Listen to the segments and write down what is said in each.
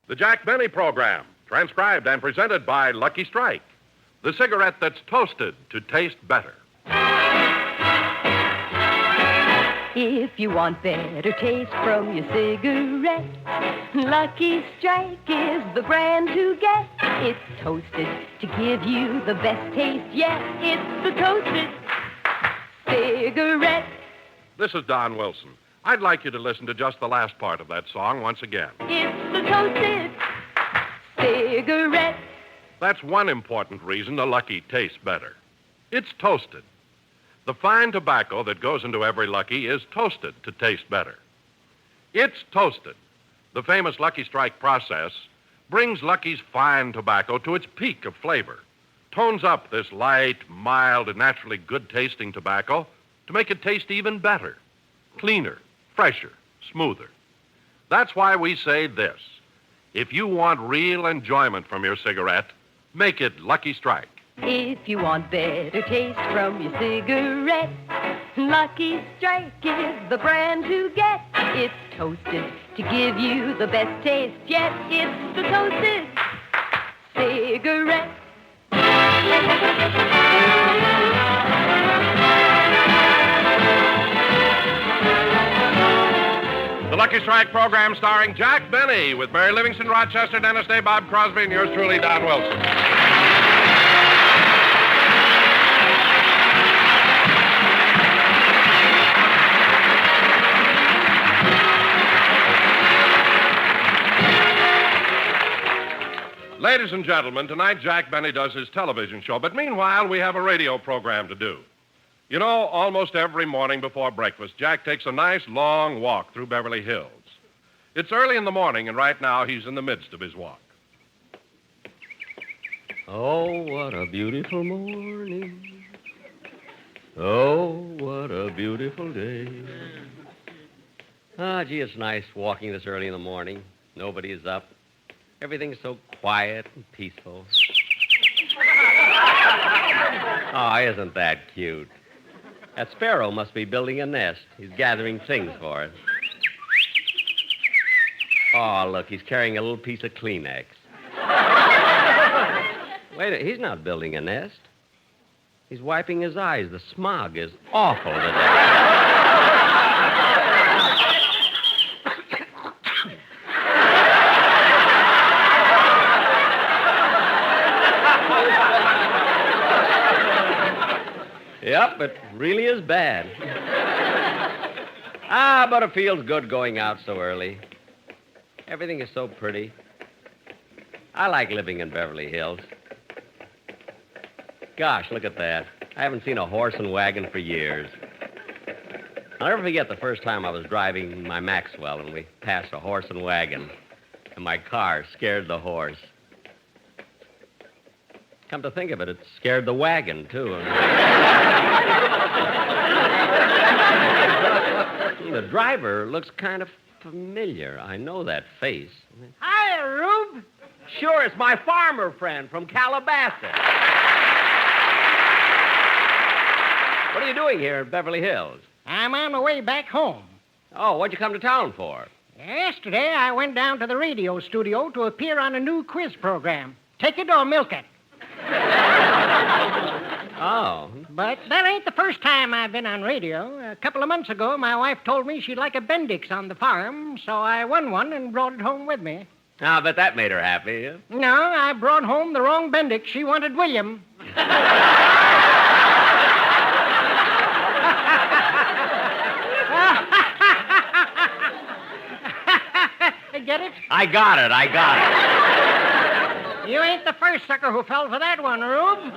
The Jack Benny Program, transcribed and presented by Lucky Strike, the cigarette that's toasted to taste better. If you want better taste from your cigarette, Lucky Strike is the brand to get. It's toasted to give you the best taste yet. It's the toasted cigarette. This is Don Wilson. I'd like you to listen to just the last part of that song once again. It's the toasted cigarette. That's one important reason the Lucky tastes better. It's toasted. The fine tobacco that goes into every Lucky is toasted to taste better. It's toasted. The famous Lucky Strike process brings Lucky's fine tobacco to its peak of flavor, tones up this light, mild, and naturally good-tasting tobacco to make it taste even better, cleaner, fresher, smoother. That's why we say this. If you want real enjoyment from your cigarette, make it Lucky Strike. If you want better taste from your cigarette, Lucky Strike is the brand to get. It's toasted to give you the best taste yet. It's the toasted cigarette. The Lucky Strike program starring Jack Benny with Mary Livingstone, Rochester, Dennis Day, Bob Crosby, and yours truly, Don Wilson. Ladies and gentlemen, tonight Jack Benny does his television show, but meanwhile, we have a radio program to do. You know, almost every morning before breakfast, Jack takes a nice long walk through Beverly Hills. It's early in the morning, and right now he's in the midst of his walk. Oh, what a beautiful morning. Oh, what a beautiful day. Ah, gee, it's nice walking this early in the morning. Nobody is up. Everything's so quiet and peaceful. Oh, isn't that cute? That sparrow must be building a nest. He's gathering things for it. Oh, look, he's carrying a little piece of Kleenex. Wait, he's not building a nest. He's wiping his eyes. The smog is awful today. Yep, it really is bad. But it feels good going out so early. Everything is so pretty. I like living in Beverly Hills. Gosh, look at that. I haven't seen a horse and wagon for years. I'll never forget the first time I was driving my Maxwell and we passed a horse and wagon, and my car scared the horse. Come to think of it, it scared the wagon, too. The driver looks kind of familiar. I know that face. Hi, Rube. Sure, it's my farmer friend from Calabasas. What are you doing here in Beverly Hills? I'm on my way back home. Oh, what'd you come to town for? Yesterday, I went down to the radio studio to appear on a new quiz program. Take it or milk it. Oh. But that ain't the first time I've been on radio. A couple of months ago, my wife told me she'd like a Bendix on the farm, so I won one and brought it home with me. I bet that made her happy. Yeah? No, I brought home the wrong Bendix. She wanted William. Get it? I got it. You ain't the first sucker who fell for that one, Rube.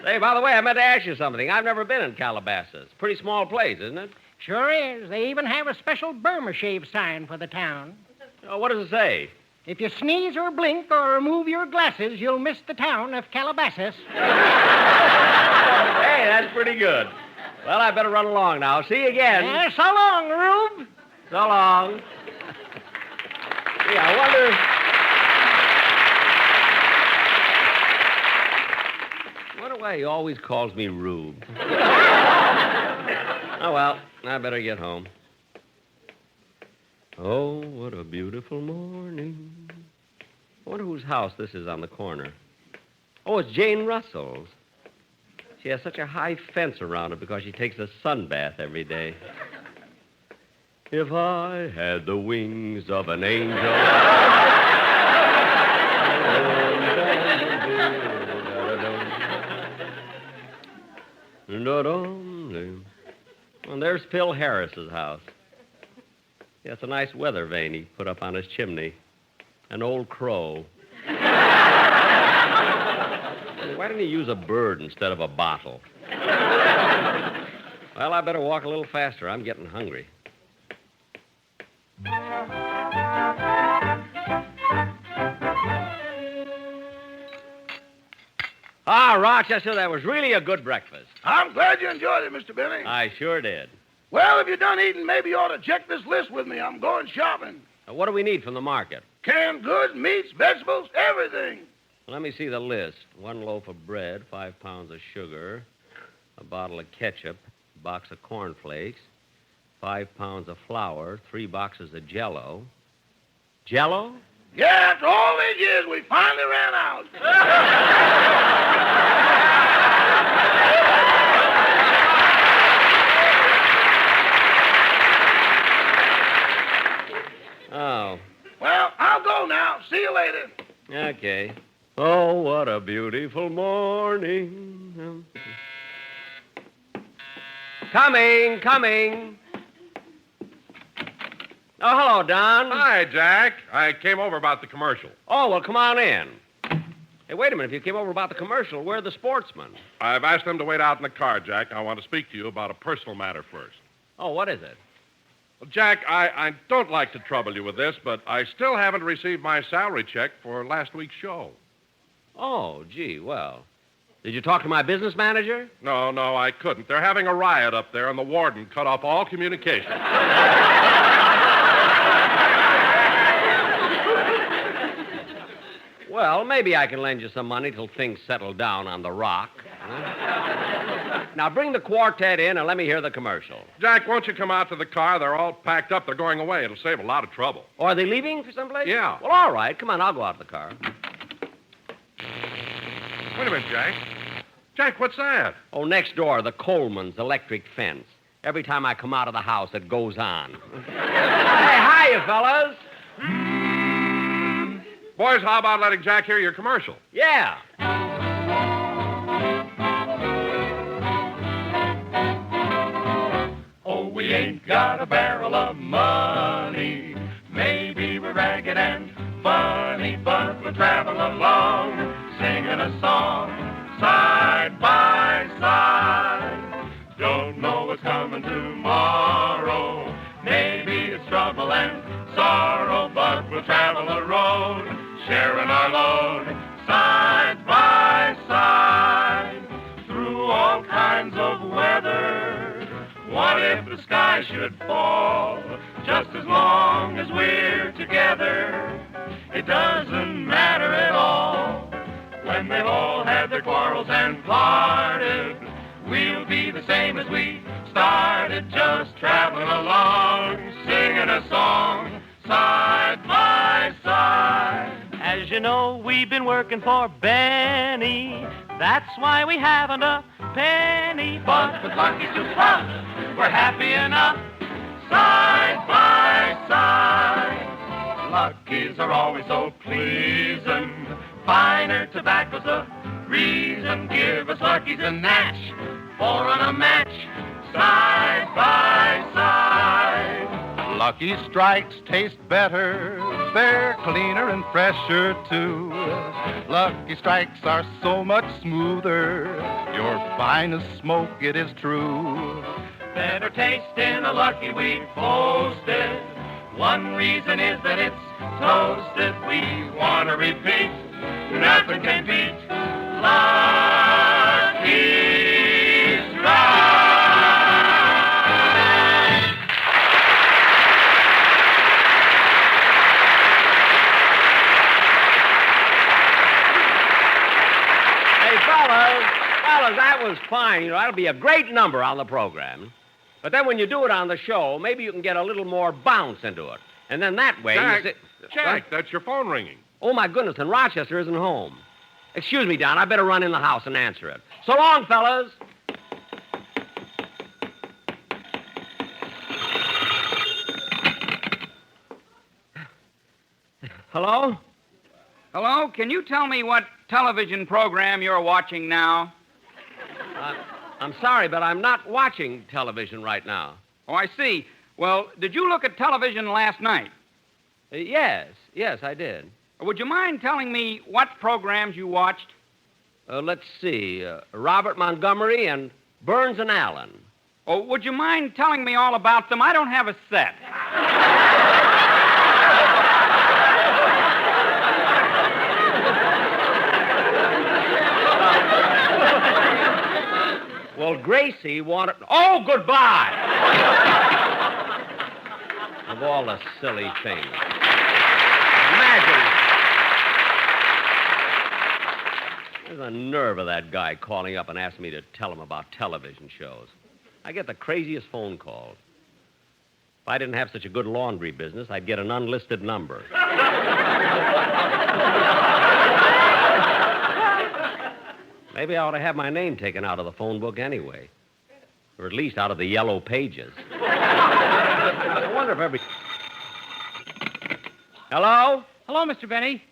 Hey, by the way, I meant to ask you something. I've never been in Calabasas. Pretty small place, isn't it? Sure is. They even have a special Burma shave sign for the town. Oh, what does it say? If you sneeze or blink or remove your glasses, you'll miss the town of Calabasas. Hey, that's pretty good. Well, I better run along now. See you again. So long, Rube. So long. Gee, I wonder why he always calls me Rube. Oh, well, I better get home. Oh, what a beautiful morning. wonder whose house this is on the corner. Oh, it's Jane Russell's. She has such a high fence around it because she takes a sun bath every day. If I had the wings of an angel. And there's Phil Harris's house. Yeah, it's a nice weather vane he put up on his chimney. An old crow. Why didn't he use a bird instead of a bottle? Well, I better walk a little faster. I'm getting hungry. Ah, Rochester, that was really a good breakfast. I'm glad you enjoyed it, Mr. Benny. I sure did. Well, if you're done eating, maybe you ought to check this list with me. I'm going shopping. What do we need from the market? Canned goods, meats, vegetables, everything. Let me see the list. 1 loaf of bread, 5 pounds of sugar, a bottle of ketchup, a box of cornflakes, 5 pounds of flour, 3 boxes of Jell-O. Jell-O? Yeah, after all these years, we finally ran out. Oh. Well, I'll go now. See you later. Okay. Oh, what a beautiful morning. Coming. Oh, hello, Don. Hi, Jack. I came over about the commercial. Oh, well, come on in. Hey, wait a minute. If you came over about the commercial, where are the sportsmen? I've asked them to wait out in the car, Jack. I want to speak to you about a personal matter first. Oh, what is it? Well, Jack, I don't like to trouble you with this, but I still haven't received my salary check for last week's show. Oh, gee, well. Did you talk to my business manager? No, I couldn't. They're having a riot up there, and the warden cut off all communication. Well, maybe I can lend you some money till things settle down on the rock. Huh? Now, bring the quartet in and let me hear the commercial. Jack, won't you come out to the car? They're all packed up. They're going away. It'll save a lot of trouble. Oh, are they leaving for someplace? Yeah. Well, all right. Come on, I'll go out to the car. Wait a minute, Jack. Jack, what's that? Oh, next door, the Coleman's electric fence. Every time I come out of the house, it goes on. Hey, hiya, fellas. Boys, how about letting Jack hear your commercial? Yeah. Oh, we ain't got a barrel of money. Maybe we're ragged and funny, but we'll travel along, singing a song, side by side. Don't know what's coming tomorrow. Maybe it's trouble and sorrow, but we'll travel the road, sharing our load, side by side, through all kinds of weather. What if the sky should fall? Just as long as we're together, it doesn't matter at all. When they've all had their quarrels and parted, we'll be the same as we started, just traveling along, singing a song, side by side. As you know, we've been working for Benny. That's why we haven't a penny. But with Lucky to us, we're happy enough, side by side. Luckies are always so pleasing. Finer tobacco's the reason. Give us Luckies and Natch, for on a match, side by side. Lucky Strikes taste better. They're cleaner and fresher, too. Lucky Strikes are so much smoother. Your finest smoke, it is true. Better taste in a Lucky we boasted. One reason is that it's toasted. We want to repeat. Nothing can beat Lucky Strike. Fellas, that was fine. You know, that'll be a great number on the program. But then when you do it on the show, maybe you can get a little more bounce into it. And then that way... Jack, check. That's your phone ringing. Oh, my goodness, and Rochester isn't home. Excuse me, Don. I better run in the house and answer it. So long, fellas. Hello? Hello? Can you tell me what television program you're watching now? I'm sorry, but I'm not watching television right now. Oh, I see. Well, did you look at television last night? Yes, I did. Would you mind telling me what programs you watched? Let's see. Robert Montgomery and Burns and Allen. Oh, would you mind telling me all about them? I don't have a set. Well, Gracie wanted... Oh, goodbye! Of all the silly things. Imagine. There's the nerve of that guy calling up and asking me to tell him about television shows. I get the craziest phone calls. If I didn't have such a good laundry business, I'd get an unlisted number. Maybe I ought to have my name taken out of the phone book anyway. Or at least out of the yellow pages. I wonder if every... Hello? Hello, Mr. Benny.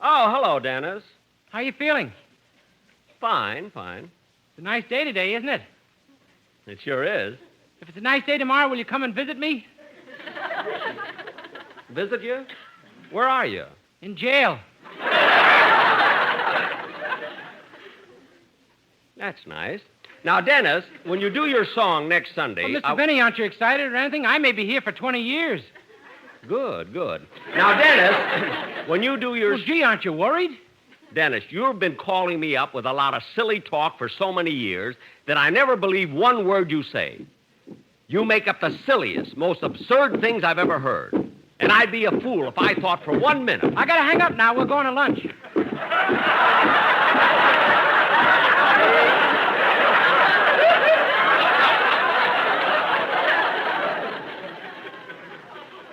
Oh, hello, Dennis. How you feeling? Fine. It's a nice day today, isn't it? It sure is. If it's a nice day tomorrow, will you come and visit me? Visit you? Where are you? In jail. That's nice. Now, Dennis, when you do your song next Sunday... Well, Mr. Benny, aren't you excited or anything? I may be here for 20 years. Good. Now, Dennis, when you do your... Well, gee, aren't you worried? Dennis, you've been calling me up with a lot of silly talk for so many years that I never believe one word you say. You make up the silliest, most absurd things I've ever heard. And I'd be a fool if I thought for 1 minute... I gotta hang up now. We're going to lunch.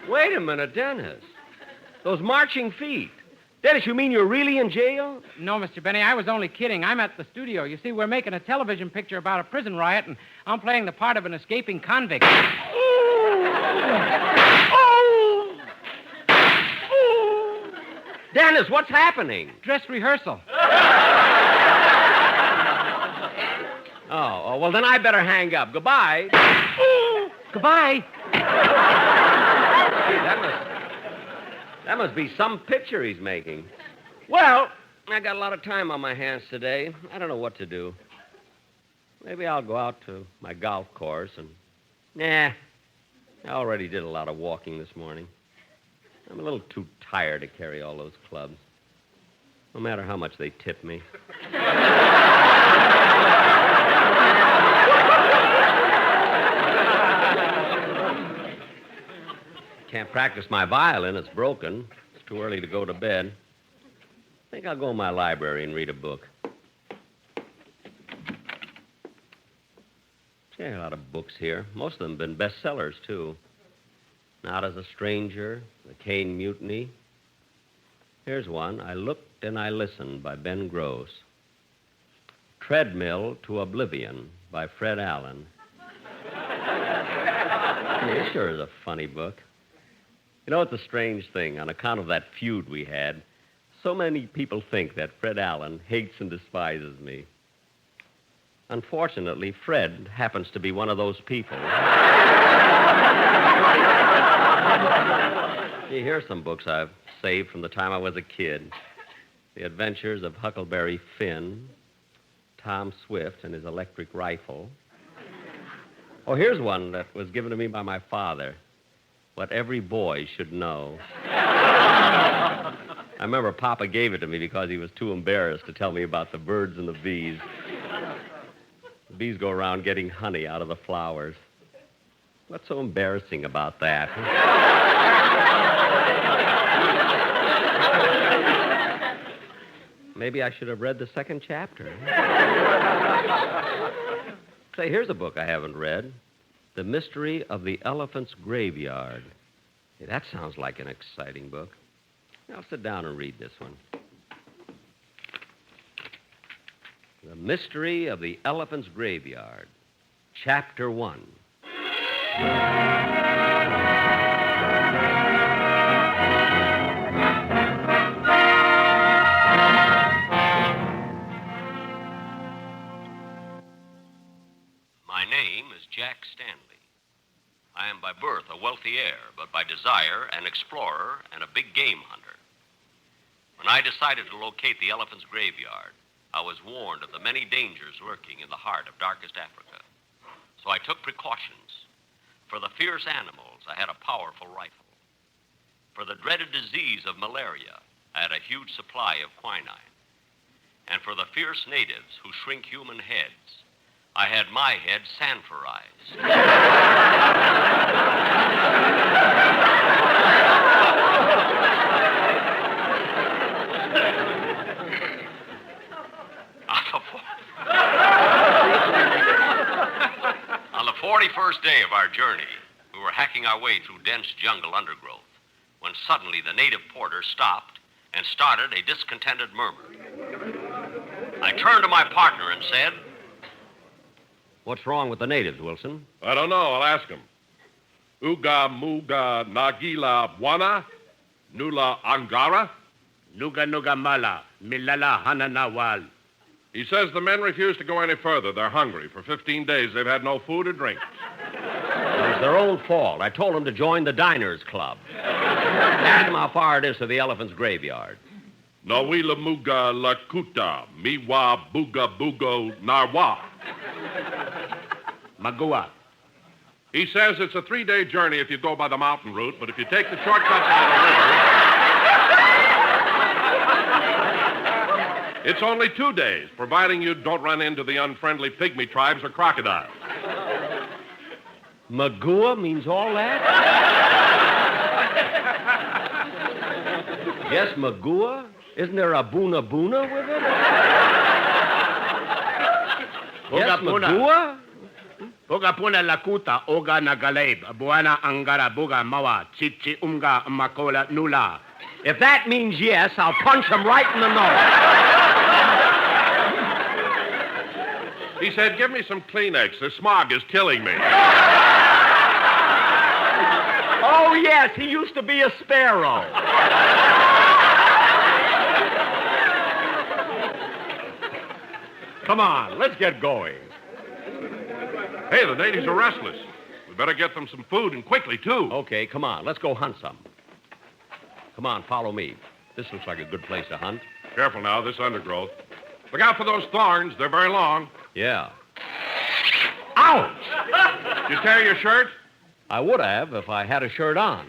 Wait a minute, Dennis. Those marching feet. Dennis, you mean you're really in jail? No, Mr. Benny, I was only kidding. I'm at the studio. You see, we're making a television picture about a prison riot, and I'm playing the part of an escaping convict. Dennis, what's happening? Dress rehearsal. Oh, well, then I better hang up. Goodbye. Goodbye. That must be some picture he's making. Well, I got a lot of time on my hands today. I don't know what to do. Maybe I'll go out to my golf course and... Nah, I already did a lot of walking this morning. I'm a little too tired to carry all those clubs. No matter how much they tip me. Can't practice my violin. It's broken. It's too early to go to bed. I think I'll go in my library and read a book. There are a lot of books here. Most of them have been bestsellers, too. Not as a Stranger, The Caine Mutiny. Here's one, I Looked and I Listened by Ben Gross. Treadmill to Oblivion by Fred Allen. It sure is a funny book. You know, it's a strange thing. On account of that feud we had, so many people think that Fred Allen hates and despises me. Unfortunately, Fred happens to be one of those people. See, here's some books I've saved from the time I was a kid. The Adventures of Huckleberry Finn, Tom Swift and His Electric Rifle. Oh, here's one that was given to me by my father. What Every Boy Should Know. I remember Papa gave it to me because he was too embarrassed to tell me about the birds and the bees. The bees go around getting honey out of the flowers. What's so embarrassing about that? Maybe I should have read the second chapter. Say, here's a book I haven't read. The Mystery of the Elephant's Graveyard. Hey, that sounds like an exciting book. I'll sit down and read this one. The Mystery of the Elephant's Graveyard, Chapter 1. My name is Jack Stanley. I am by birth a wealthy heir, but by desire an explorer and a big game hunter. When I decided to locate the elephant's graveyard, I was warned of the many dangers lurking in the heart of darkest Africa. So I took precautions. For the fierce animals, I had a powerful rifle. For the dreaded disease of malaria, I had a huge supply of quinine. And for the fierce natives who shrink human heads, I had my head sanforized. On the 41st day of our journey, we were hacking our way through dense jungle undergrowth when suddenly the native porter stopped and started a discontented murmur. I turned to my partner and said, What's wrong with the natives, Wilson? I don't know. I'll ask him. Uga muga nagila buana, nula angara. Nuga nuga mala, milala hananawal. He says the men refuse to go any further. They're hungry. For 15 days, they've had no food or drink. It's their own fault. I told them to join the Diners Club. Ask them how far it is to the elephant's graveyard. Nawila muga lakuta, miwa buga bugo narwa. Magua. He says it's a 3-day journey if you go by the mountain route, but if you take the shortcut by the river, it's only 2 days, providing you don't run into the unfriendly pygmy tribes or crocodiles. Magua means all that? Yes, Magua? Isn't there a Boona Boona with it? Yes, Magua? Oga puna lakuta, oga nagaleb, buana angara buga mawa, chichi umga makola nula. If that means yes, I'll punch him right in the nose. He said, give me some Kleenex. The smog is killing me. Oh, yes, he used to be a sparrow. Come on, let's get going. Hey, the natives are restless. We better get them some food, and quickly, too. Okay, come on, let's go hunt some. Come on, follow me. This looks like a good place to hunt. Careful now, this undergrowth. Look out for those thorns. They're very long. Yeah. Ouch! Did you tear your shirt? I would have if I had a shirt on.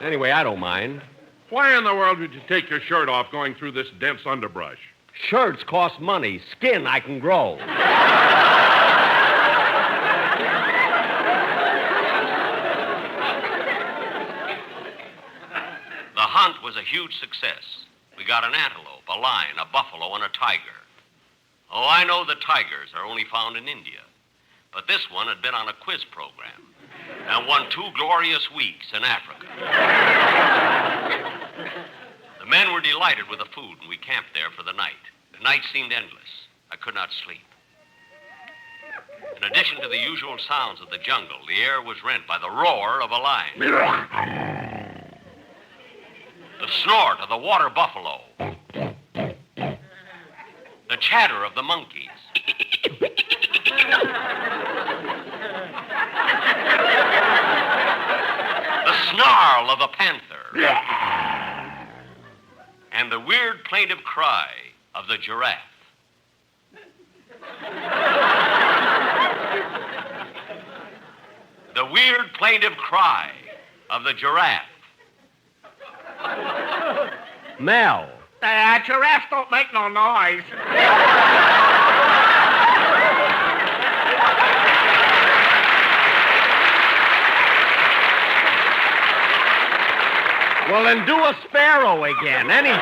Anyway, I don't mind. Why in the world would you take your shirt off going through this dense underbrush? Shirts cost money. Skin I can grow. the hunt was a huge success. We got an antelope, a lion, a buffalo, and a tiger. Oh, I know the tigers are only found in India. But this one had been on a quiz program and won 2 glorious weeks in Africa. The men were delighted with the food, and we camped there for the night. The night seemed endless. I could not sleep. In addition to the usual sounds of the jungle, the air was rent by the roar of a lion, the snort of the water buffalo, the chatter of the monkeys, the snarl of the panther, and the weird plaintive cry of the giraffe. The weird plaintive cry of the giraffe. Mel. Giraffes don't make no noise. Well, then do a sparrow again, anything.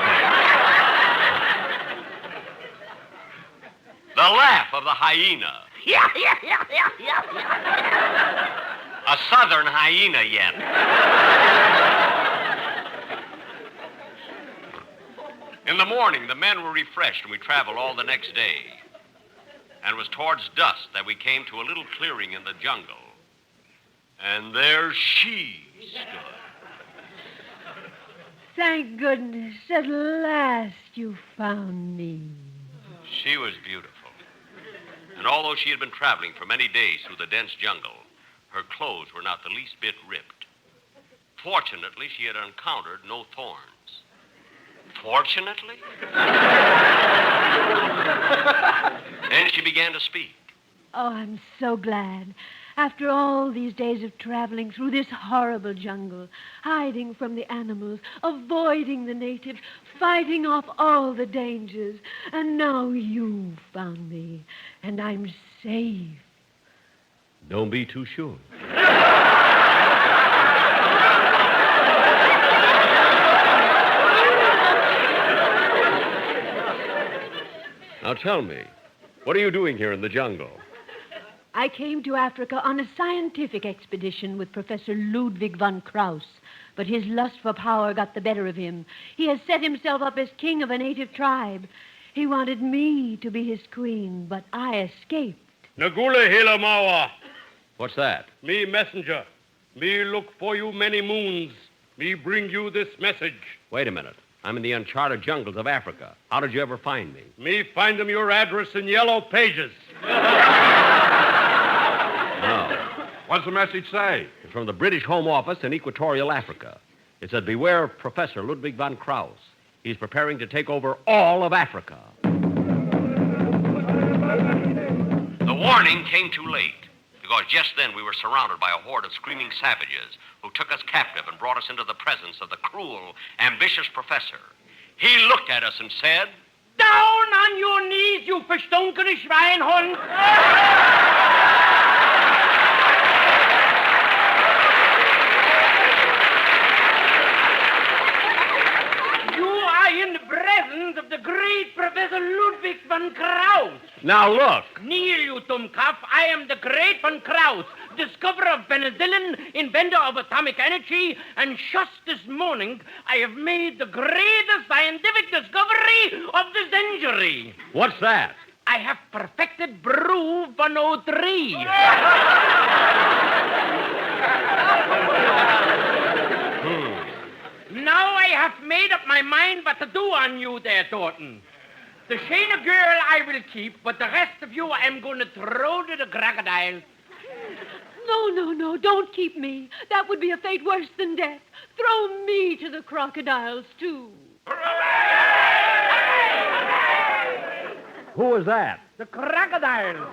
The laugh of the hyena. A southern hyena yet. In the morning, the men were refreshed, and we traveled all the next day. And it was towards dusk that we came to a little clearing in the jungle. And there she stood. Thank goodness, at last you found me. She was beautiful. And although she had been traveling for many days through the dense jungle, her clothes were not the least bit ripped. Fortunately, she had encountered no thorns. Fortunately? Then she began to speak. Oh, I'm so glad. After all these days of traveling through this horrible jungle, hiding from the animals, avoiding the natives, fighting off all the dangers, and now you've found me, and I'm safe. Don't be too sure. Now tell me, what are you doing here in the jungle? I came to Africa on a scientific expedition with Professor Ludwig von Krauss, but his lust for power got the better of him. He has set himself up as king of a native tribe. He wanted me to be his queen, but I escaped. Nagula Hilamawa. What's that? Me messenger. Me look for you many moons. Me bring you this message. Wait a minute. I'm in the uncharted jungles of Africa. How did you ever find me? Me find them your address in yellow pages. No. What's the message say? It's from the British Home Office in Equatorial Africa. It said, beware of Professor Ludwig von Krauss. He's preparing to take over all of Africa. The warning came too late, because just then we were surrounded by a horde of screaming savages who took us captive and brought us into the presence of the cruel, ambitious professor. He looked at us and said, Down on your knees, you verstunkene Schweinhund! You are in the presence of the great Professor Ludwig von Krauss. Now look. Kneel, you dummkopf. I am the great von Krauss, discoverer of penicillin, inventor of atomic energy, and just this morning I have made the greatest scientific discovery of the century. What's that? I have perfected brew 103. Now I have made up my mind what to do on you there, Thornton. The Shana girl I will keep, but the rest of you I'm going to throw to the crocodiles. No, don't keep me. That would be a fate worse than death. Throw me to the crocodiles, too. Who was that? The crocodiles.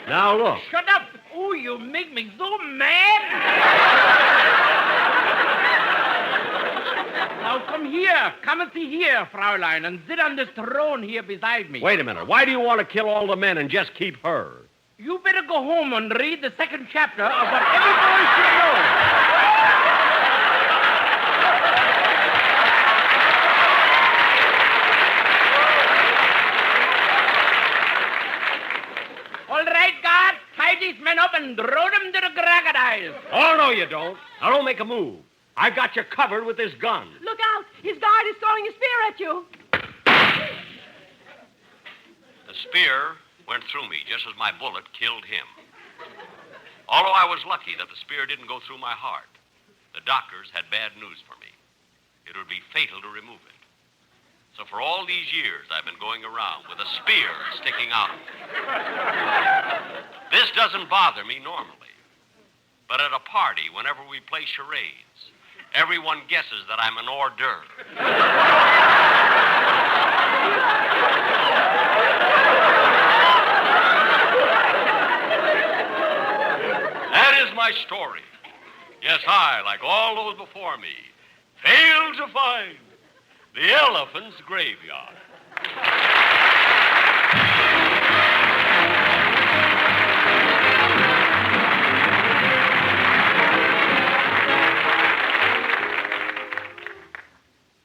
Now look. Shut up. Oh, you make me so mad. Now come here. Come and see here, Fraulein, and sit on this throne here beside me. Wait a minute. Why do you want to kill all the men and just keep her? You better go home and read the second chapter of what every boy should know. All right, guard, tie these men up and throw them to the crocodiles. Oh, no, you don't. Now, don't make a move. I got you covered with this gun. Look out! His guard is throwing a spear at you. The spear went through me just as my bullet killed him. Although I was lucky that the spear didn't go through my heart, the doctors had bad news for me. It would be fatal to remove it. So for all these years, I've been going around with a spear sticking out. This doesn't bother me normally. But at a party, whenever we play charades, everyone guesses that I'm an hors d'oeuvre. That is my story. Yes, I, like all those before me, failed to find the elephant's graveyard.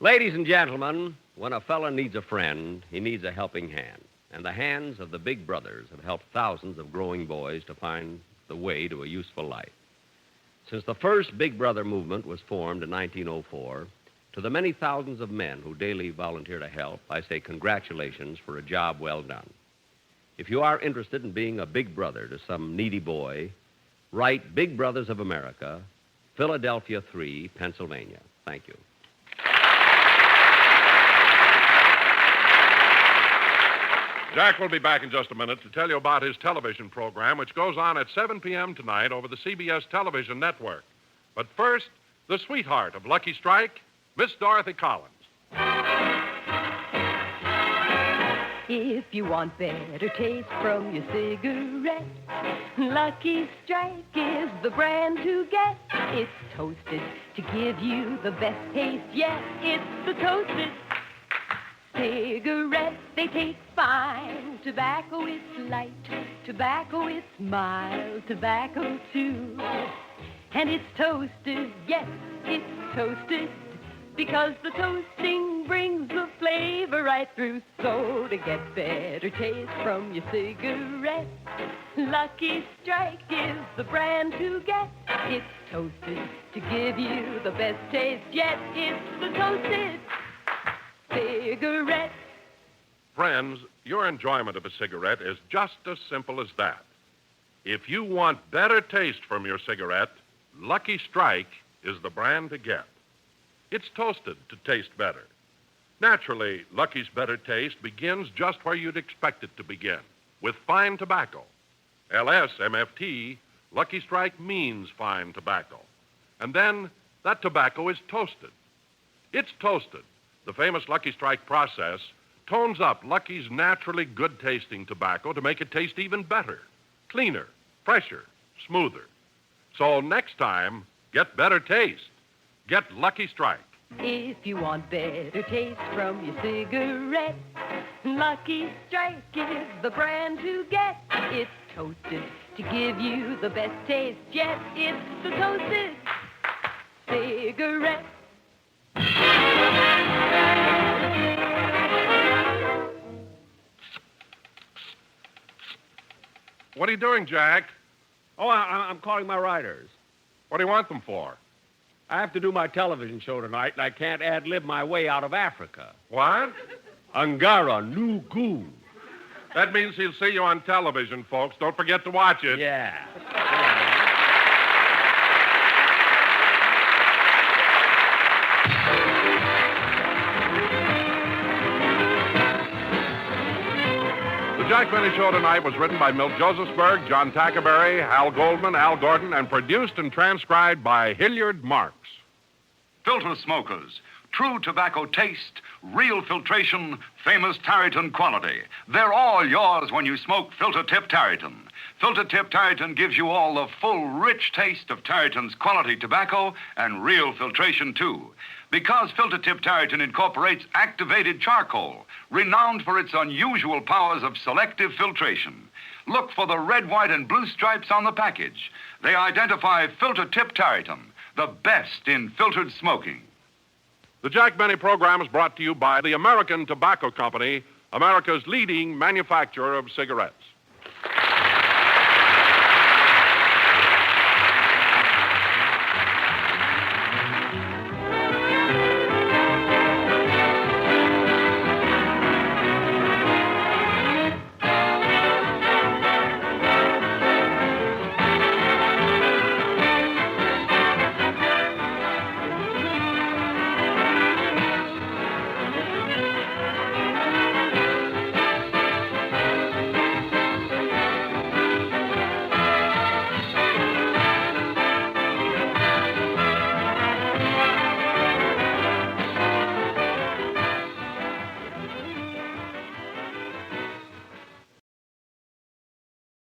Ladies and gentlemen, when a fella needs a friend, he needs a helping hand. and the hands of the big brothers have helped thousands of growing boys to find the way to a useful life. Since the first Big Brother movement was formed in 1904, to the many thousands of men who daily volunteer to help, I say congratulations for a job well done. If you are interested in being a big brother to some needy boy, write Big Brothers of America, Philadelphia 3, Pennsylvania. Thank you. Jack will be back in just a minute to tell you about his television program, which goes on at 7 p.m. tonight over the CBS television network. But first, the sweetheart of Lucky Strike, Miss Dorothy Collins. If you want better taste from your cigarette, Lucky Strike is the brand to get. It's toasted to give you the best taste yet. It's the toasted cigarette. They taste fine. Tobacco is light. Tobacco is mild. Tobacco, too. And it's toasted, yes, it's toasted, because the toasting brings the flavor right through. So to get better taste from your cigarette, Lucky Strike is the brand to get. It's toasted to give you the best taste yet. It's the toasted cigarette. Friends, your enjoyment of a cigarette is just as simple as that. If you want better taste from your cigarette, Lucky Strike is the brand to get. It's toasted to taste better. Naturally, Lucky's better taste begins just where you'd expect it to begin, with fine tobacco. LSMFT, Lucky Strike means fine tobacco. And then that tobacco is toasted. It's toasted. The famous Lucky Strike process tones up Lucky's naturally good-tasting tobacco to make it taste even better, cleaner, fresher, smoother. So next time, get better taste. Get Lucky Strike. If you want better taste from your cigarette, Lucky Strike is the brand to get. It's toasted to give you the best taste yet. It's the toasted cigarette. What are you doing, Jack? Oh, I'm calling my writers. What do you want them for? I have to do my television show tonight, and I can't ad-lib my way out of Africa. What? Angara, new goo. That means he'll see you on television, folks. Don't forget to watch it. Yeah. The Jack Benny Show tonight was written by Milt Josephsberg, John Tackerberry, Hal Goldman, Al Gordon, and produced and transcribed by Hilliard Marks. Filter smokers. True tobacco taste, real filtration, famous Tareyton quality. They're all yours when you smoke Filter Tip Tareyton. Filter Tip Tareyton gives you all the full, rich taste of Tareyton's quality tobacco and real filtration, too. Because Filter Tip Tareyton incorporates activated charcoal, renowned for its unusual powers of selective filtration. Look for the red, white, and blue stripes on the package. They identify Filter Tip Tareyton, the best in filtered smoking. The Jack Benny program is brought to you by the American Tobacco Company, America's leading manufacturer of cigarettes.